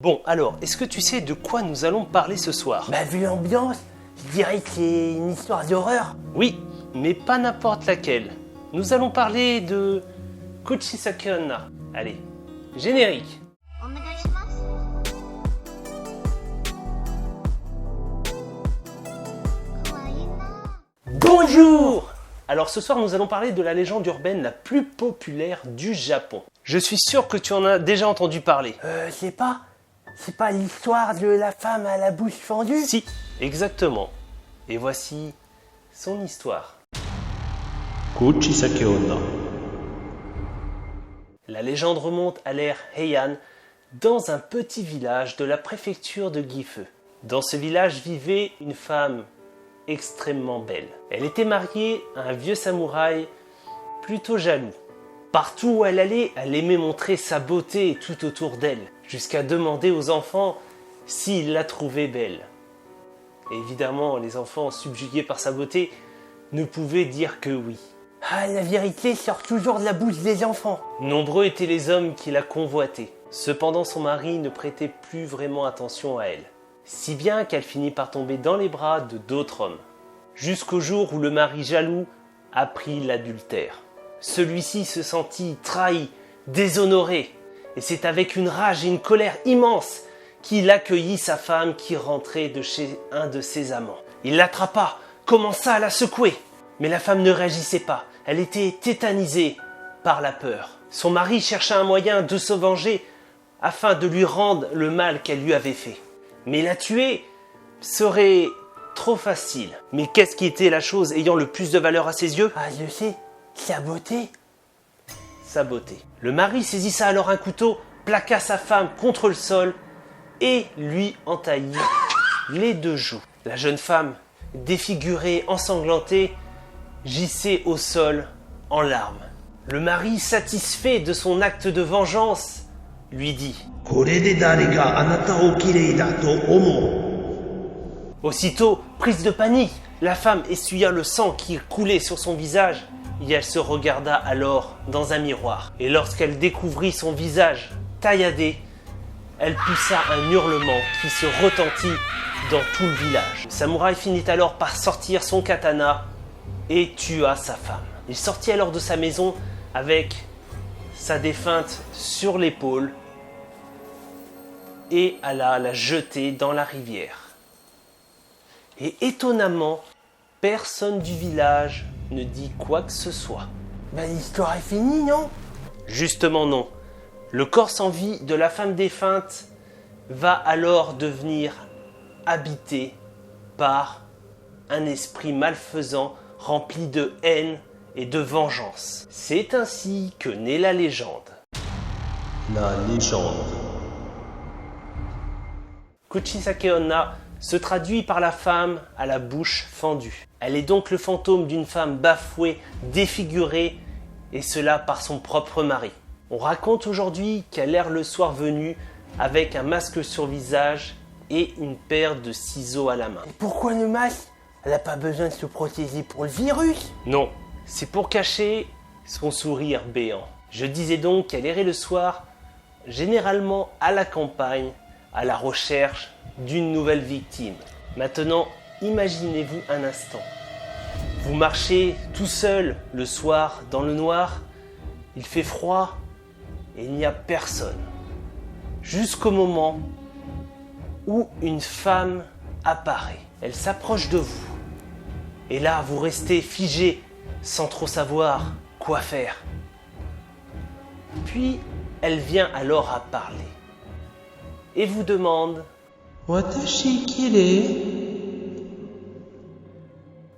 Bon, alors, est-ce que tu sais de quoi nous allons parler ce soir? Bah vu l'ambiance, je dirais que c'est une histoire d'horreur. Oui, mais pas n'importe laquelle. Nous allons parler de Kuchisake Onna. Allez, générique. Bonjour! Alors ce soir nous allons parler de la légende urbaine la plus populaire du Japon. Je suis sûr que tu en as déjà entendu parler. C'est pas l'histoire de la femme à la bouche fendue? Si, exactement. Et voici son histoire. Kuchisake Onna. La légende remonte à l'ère Heian, dans un petit village de la préfecture de Gifu. Dans ce village vivait une femme extrêmement belle. Elle était mariée à un vieux samouraï plutôt jaloux. Partout où elle allait, elle aimait montrer sa beauté tout autour d'elle, jusqu'à demander aux enfants s'ils la trouvaient belle. Et évidemment, les enfants, subjugués par sa beauté, ne pouvaient dire que oui. Ah, la vérité sort toujours de la bouche des enfants. Nombreux étaient les hommes qui la convoitaient. Cependant, son mari ne prêtait plus vraiment attention à elle. Si bien qu'elle finit par tomber dans les bras de d'autres hommes. Jusqu'au jour où le mari jaloux apprit l'adultère. Celui-ci se sentit trahi, déshonoré. Et c'est avec une rage et une colère immense qu'il accueillit sa femme qui rentrait de chez un de ses amants. Il l'attrapa, commença à la secouer. Mais la femme ne réagissait pas. Elle était tétanisée par la peur. Son mari chercha un moyen de se venger afin de lui rendre le mal qu'elle lui avait fait. Mais la tuer serait trop facile. Mais qu'est-ce qui était la chose ayant le plus de valeur à ses yeux? Ah, je sais, sa beauté. Sa beauté. Le mari saisissa alors un couteau, plaqua sa femme contre le sol et lui entaillit les deux joues. La jeune femme, défigurée, ensanglantée, gissait au sol en larmes. Le mari, satisfait de son acte de vengeance, lui dit: Aussitôt, prise de panique, la femme essuya le sang qui coulait sur son visage et elle se regarda alors dans un miroir. Et lorsqu'elle découvrit son visage tailladé, elle poussa un hurlement qui se retentit dans tout le village. Le samouraï finit alors par sortir son katana et tua sa femme. Il sortit alors de sa maison avec sa défunte sur l'épaule et alla la jeter dans la rivière. Et étonnamment, personne du village ne dit quoi que ce soit. Bah l'histoire est finie, non? Justement non. Le corps sans vie de la femme défunte va alors devenir habité par un esprit malfaisant rempli de haine et de vengeance. C'est ainsi que naît la légende. La légende. Kuchisake Onna se traduit par la femme à la bouche fendue. Elle est donc le fantôme d'une femme bafouée, défigurée, et cela par son propre mari. On raconte aujourd'hui qu'elle erre le soir venu avec un masque sur visage et une paire de ciseaux à la main. Et pourquoi le masque? Elle n'a pas besoin de se protéger pour le virus? Non, c'est pour cacher son sourire béant. Je disais donc qu'elle errait le soir, généralement à la campagne, à la recherche d'une nouvelle victime. Maintenant, imaginez-vous un instant. Vous marchez tout seul le soir dans le noir, il fait froid et il n'y a personne. Jusqu'au moment où une femme apparaît. Elle s'approche de vous. Et là, vous restez figé sans trop savoir quoi faire. Puis, elle vient alors à parler et vous demande: Watashi kirei?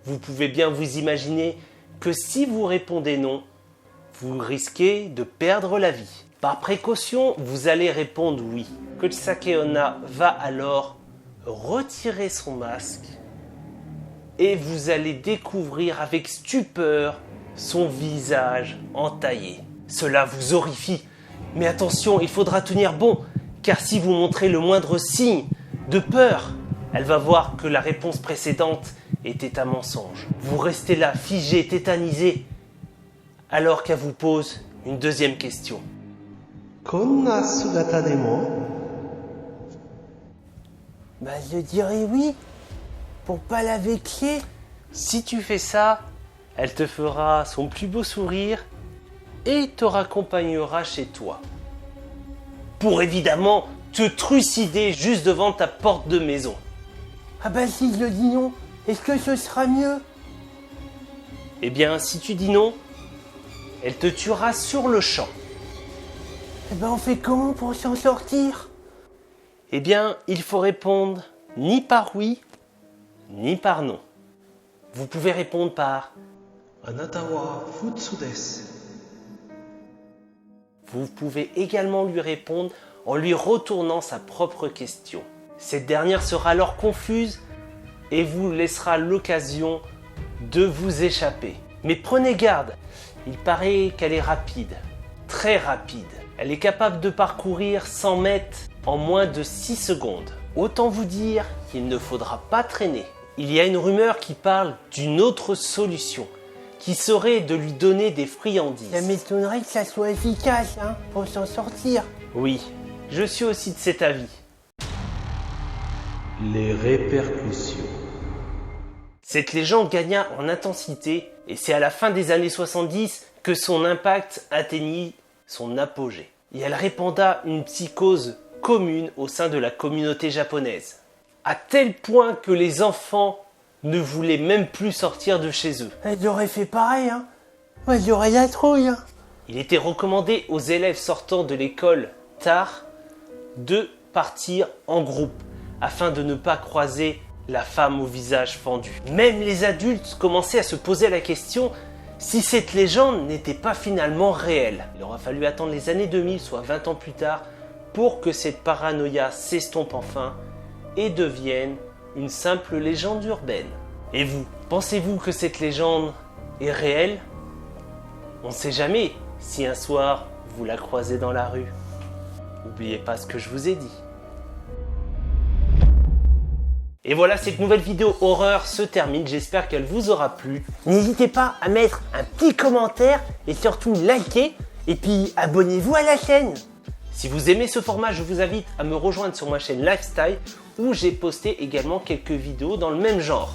Vous pouvez bien vous imaginer que si vous répondez non, vous risquez de perdre la vie. Par précaution, vous allez répondre oui. Kuchisake Onna va alors retirer son masque et vous allez découvrir avec stupeur son visage entaillé. Cela vous horrifie. Mais attention, il faudra tenir bon, car si vous montrez le moindre signe de peur, elle va voir que la réponse précédente était un mensonge. Vous restez là, figé, tétanisé, alors qu'elle vous pose une deuxième question. こんな姿でも Bah je dirais oui, pour pas la vexer. Si tu fais ça, elle te fera son plus beau sourire et te raccompagnera chez toi. Pour évidemment te trucider juste devant ta porte de maison. Ah bah si je dis non, est-ce que ce sera mieux? Eh bien, si tu dis non, elle te tuera sur le champ. Eh ben on fait comment pour s'en sortir? Eh bien, il faut répondre ni par oui, ni par non. Vous pouvez répondre par あなたは普通です。 Vous pouvez également lui répondre en lui retournant sa propre question. Cette dernière sera alors confuse et vous laissera l'occasion de vous échapper. Mais prenez garde, il paraît qu'elle est rapide, très rapide. Elle est capable de parcourir 100 mètres en moins de 6 secondes. Autant vous dire qu'il ne faudra pas traîner. Il y a une rumeur qui parle d'une autre solution, qui serait de lui donner des friandises. Ça m'étonnerait que ça soit efficace, hein, pour s'en sortir. Oui, je suis aussi de cet avis. Les répercussions. Cette légende gagna en intensité et c'est à la fin des années 70 que son impact atteignit son apogée. Et elle répanda une psychose commune au sein de la communauté japonaise. À tel point que les enfants ne voulaient même plus sortir de chez eux. Elle aurait fait pareil, hein. Moi j'aurais la trouille, hein. Il était recommandé aux élèves sortant de l'école tard de partir en groupe afin de ne pas croiser la femme au visage fendu. Même les adultes commençaient à se poser la question si cette légende n'était pas finalement réelle. Il aura fallu attendre les années 2000, soit 20 ans plus tard, pour que cette paranoïa s'estompe enfin et devienne une simple légende urbaine. Et vous, pensez-vous que cette légende est réelle? On ne sait jamais si un soir vous la croisez dans la rue. N'oubliez pas ce que je vous ai dit. Et voilà, cette nouvelle vidéo horreur se termine, j'espère qu'elle vous aura plu. N'hésitez pas à mettre un petit commentaire et surtout liker et puis abonnez-vous à la chaîne. Si vous aimez ce format, je vous invite à me rejoindre sur ma chaîne Lifestyle où j'ai posté également quelques vidéos dans le même genre.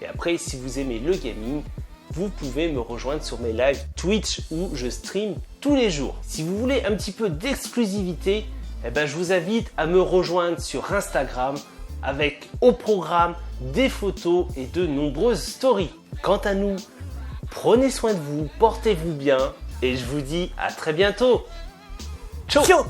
Et après, si vous aimez le gaming, vous pouvez me rejoindre sur mes lives Twitch où je stream tous les jours. Si vous voulez un petit peu d'exclusivité, eh ben, je vous invite à me rejoindre sur Instagram avec au programme des photos et de nombreuses stories. Quant à nous, prenez soin de vous, portez-vous bien et je vous dis à très bientôt. Ciao. Ciao.